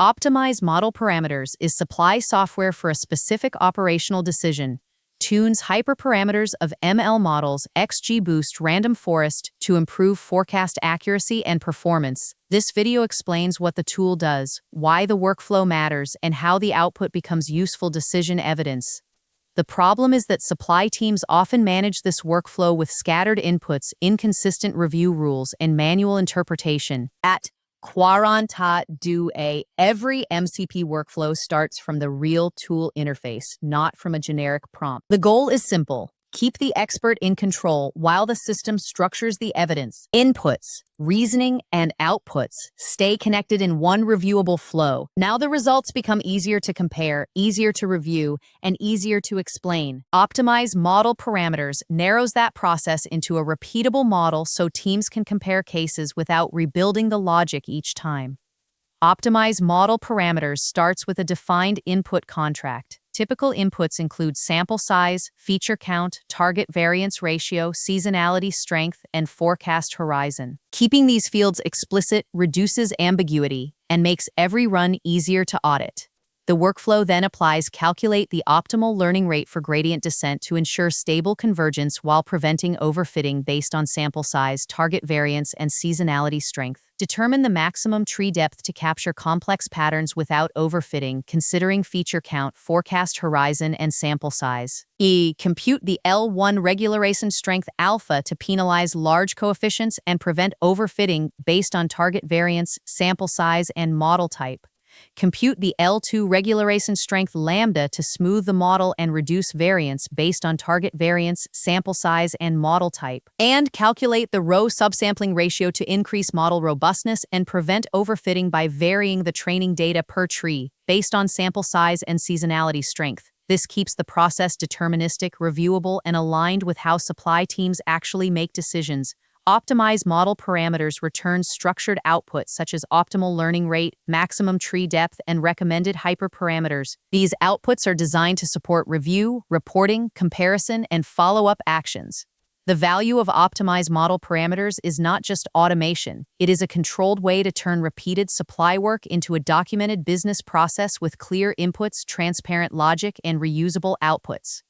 Optimize model parameters is supply software for a specific operational decision, tunes hyperparameters of ML models XGBoost random forest to improve forecast accuracy and performance. This video explains what the tool does, why the workflow matters, and how the output becomes useful decision evidence. The problem is that supply teams often manage this workflow with scattered inputs, inconsistent review rules, and manual interpretation. At quarantadue.ai, every MCP workflow starts from the real tool interface, not from a generic prompt. The goal is simple. Keep the expert in control while the system structures the evidence. Inputs, reasoning, and outputs stay connected in one reviewable flow. Now the results become easier to compare, easier to review, and easier to explain. Optimize model parameters narrows that process into a repeatable model so teams can compare cases without rebuilding the logic each time. Optimize model parameters starts with a defined input contract. Typical inputs include sample size, feature count, target variance ratio, seasonality strength, and forecast horizon. Keeping these fields explicit reduces ambiguity and makes every run easier to audit. The workflow then applies calculate the optimal learning rate for gradient descent to ensure stable convergence while preventing overfitting based on sample size, target variance, and seasonality strength. Determine the maximum tree depth to capture complex patterns without overfitting, considering feature count, forecast horizon, and sample size. Compute the L1 regularization strength alpha to penalize large coefficients and prevent overfitting based on target variance, sample size, and model type. Compute the L2 regularization strength lambda to smooth the model and reduce variance based on target variance, sample size, and model type. And calculate the row subsampling ratio to increase model robustness and prevent overfitting by varying the training data per tree based on sample size and seasonality strength. This keeps the process deterministic, reviewable, and aligned with how supply teams actually make decisions. Optimize model parameters returns structured outputs such as optimal learning rate, maximum tree depth, and recommended hyperparameters. These outputs are designed to support review, reporting, comparison, and follow-up actions. The value of optimized model parameters is not just automation. It is a controlled way to turn repeated supply work into a documented business process with clear inputs, transparent logic, and reusable outputs.